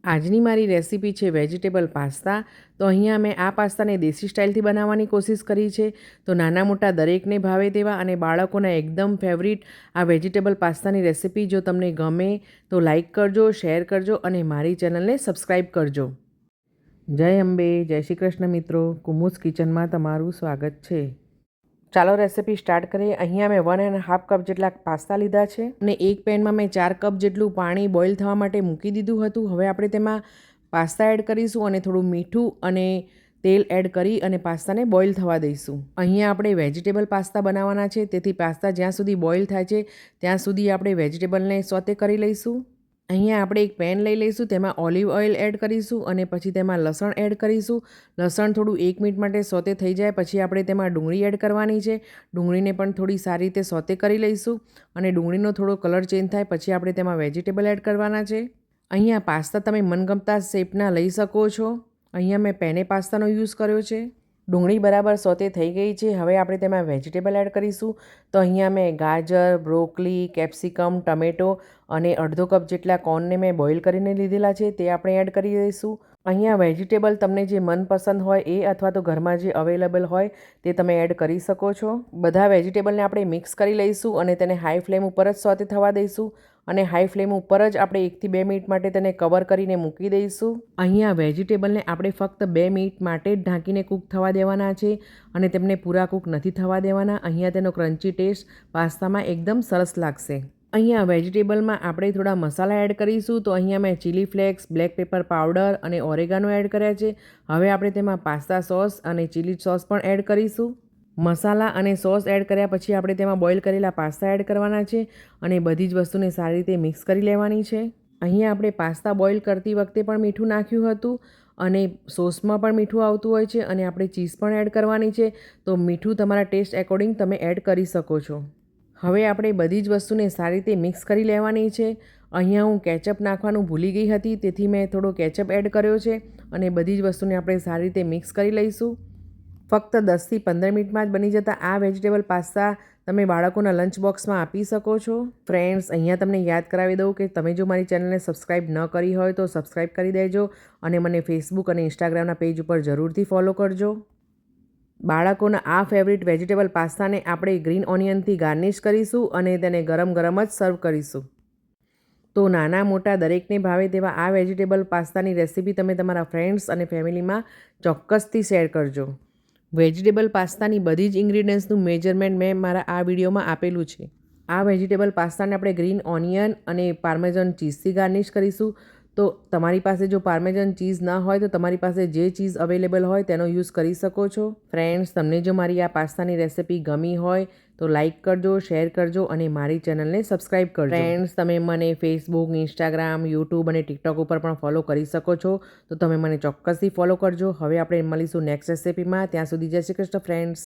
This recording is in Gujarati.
આજની મારી રેસીપી છે વેજીટેબલ પાસ્તા. તો અહીંયા મેં આ પાસ્તાને દેશી સ્ટાઇલથી બનાવવાની કોશિશ કરી છે. તો નાના મોટા દરેકને ભાવે તેવા અને બાળકોના એકદમ ફેવરિટ આ વેજીટેબલ પાસ્તાની રેસીપી જો તમને ગમે તો લાઈક કરજો, શેર કરજો અને મારી ચેનલને સબસ્ક્રાઈબ કરજો. જય અંબે, જય શ્રી કૃષ્ણ મિત્રો. કુમુસ કિચનમાં તમારું સ્વાગત છે. ચાલો રેસીપી સ્ટાર્ટ કરીએ. અહીંયા મેં 1.5 કપ જેટલા પાસ્તા લીધા છે અને એક પેનમાં મેં 4 કપ જેટલું પાણી બોઇલ થવા માટે મૂકી દીધું હતું. હવે આપણે તેમાં પાસ્તા એડ કરીશું અને થોડું મીઠું અને તેલ એડ કરી અને પાસ્તાને બોઇલ થવા દઈશું. અહીંયા આપણે વેજીટેબલ પાસ્તા બનાવવાના છે, તેથી પાસ્તા જ્યાં સુધી બોઇલ થાય છે ત્યાં સુધી આપણે વેજીટેબલને સોતે કરી લઈશું. અહીંયા આપણે એક પેન લઈ લઈશું, તેમાં ઓલિવ ઓઇલ એડ કરીશું અને પછી તેમાં લસણ એડ કરીશું. લસણ થોડું 1 મિનિટ માટે સોતે થઈ જાય પછી આપણે તેમાં ડુંગળી એડ કરવાની છે. ડુંગળીને પણ થોડી સારી રીતે સોતે કરી લઈશું અને ડુંગળીનો થોડો કલર ચેન્જ થાય પછી આપણે તેમાં વેજીટેબલ એડ કરવાના છે. અહીંયા પાસ્તા તમે મનગમતા શેપના લઈ શકો છો. અહીંયા મેં પેને પાસ્તાનો યુઝ કર્યો છે. ડુંગળી બરાબર સોતે થઈ ગઈ છે. હવે આપણે તેમાં વેજીટેબલ એડ કરીશું. તો અહીંયા મેં ગાજર, બ્રોકલી, કેપ્સિકમ, ટમેટો અને અડધો કપ જેટલા કોર્નને મેં બોઇલ કરીને લીધેલા છે, તે આપણે એડ કરી દઈશું. અહીંયા વેજીટેબલ તમને જે મનપસંદ હોય એ અથવા તો ઘરમાં જે અવેલેબલ હોય તે તમે એડ કરી શકો છો. બધા વેજીટેબલને આપણે મિક્સ કરી લઈશું અને તેને હાઈ ફ્લેમ ઉપર જ સોતે થવા દઈશું અને હાઈ ફ્લેમ ઉપર જ આપણે 1 થી 2 મિનિટ માટે તેને કવર કરીને મૂકી દઈશું. અહીંયા વેજીટેબલને આપણે ફક્ત 2 મિનિટ માટે જ ઢાંકીને કૂક થવા દેવાના છે અને તેમને પૂરા કૂક નથી થવા દેવાના. અહીંયા તેનો ક્રન્ચી ટેસ્ટ પાસ્તામાં એકદમ સરસ લાગશે. અહીંયા વેજીટેબલમાં આપણે થોડા મસાલા એડ કરીશું. તો અહીંયા મેં chilli flakes, black paper powder અને ઓરેગાનો એડ કર્યા છે. હવે આપણે તેમાં પાસ્તા સોસ અને ચીલી સોસ પણ એડ કરીશું. મસાલા અને સોસ એડ કર્યા પછી આપણે તેમાં બોઇલ કરેલા પાસ્તા એડ કરવાના છે અને બધી જ વસ્તુને સારી રીતે મિક્સ કરી લેવાની છે. અહીંયા આપણે પાસ્તા બોઇલ કરતી વખતે પણ મીઠું નાખ્યું હતું અને સોસમાં પણ મીઠું આવતું હોય છે અને આપણે ચીઝ પણ એડ કરવાની છે. તો મીઠું તમારા ટેસ્ટ એકોર્ડિંગ તમે એડ કરી શકો છો. હવે આપણે બધી જ વસ્તુને સારી રીતે મિક્સ કરી લેવાની છે. અહીંયા હું કેચઅપ નાખવાનું ભૂલી ગઈ હતી, તેથી મેં થોડો કેચઅપ એડ કર્યો છે અને બધી જ વસ્તુને આપણે સારી રીતે મિક્સ કરી લઈશું. ફક્ત 10 થી 15 મિનિટમાં જ બની જતા આ વેજીટેબલ પાસ્તા તમે બાળકોના લંચ બોક્સમાં આપી શકો છો. ફ્રેન્ડ્સ, અહીંયા તમને યાદ કરાવી દઉં કે તમે જો મારી ચેનલને સબસ્ક્રાઈબ ન કરી હોય તો સબસ્ક્રાઈબ કરી દેજો અને મને ફેસબુક અને ઇન્સ્ટાગ્રામના પેજ ઉપર જરૂરથી ફોલો કરજો. બાળકોના આ ફેવરિટ વેજીટેબલ પાસ્તાને આપણે ગ્રીન ઓનિયનથી ગાર્નિશ કરીશું અને તેને ગરમ ગરમ જ સર્વ કરીશું. તો નાના મોટા દરેકને ભાવે તેવા આ વેજીટેબલ પાસ્તાની રેસીપી તમે તમારા ફ્રેન્ડ્સ અને ફેમિલીમાં ચોક્કસથી શેર કરજો. વેજીટેબલ પાસ્તાની બધી જ ઇન્ગ્રીડિયન્ટ્સનું મેજરમેન્ટ મેં મારા આ વિડીયોમાં આપેલું છે. આ વેજીટેબલ પાસ્તાને આપણે ગ્રીન ઓનિયન અને પાર્મેઝન ચીઝથી ગાર્નિશ કરીશું. તો તમારી પાસે જો પાર્મેઝન ચીઝ ન હોય તો તમારી પાસે જે ચીઝ અવેલેબલ હોય તેનો યુઝ કરી શકો છો. ફ્રેન્ડ્સ, તમને જો મારી આ પાસ્તાની રેસીપી ગમી હોય તો લાઈક કરજો, શેર કરજો અને મારી ચેનલને સબસ્ક્રાઈબ કરજો. ફ્રેન્ડ્સ, તમે મને ફેસબુક, ઇન્સ્ટાગ્રામ, યુટ્યુબ અને ટિકટોક ઉપર પણ ફોલો કરી શકો છો. તો તમે મને ચોક્કસથી ફોલો કરજો. હવે આપણે મળીશું નેક્સ્ટ રેસીપીમાં. ત્યાં સુધી જય શ્રી કૃષ્ણ ફ્રેન્ડ્સ.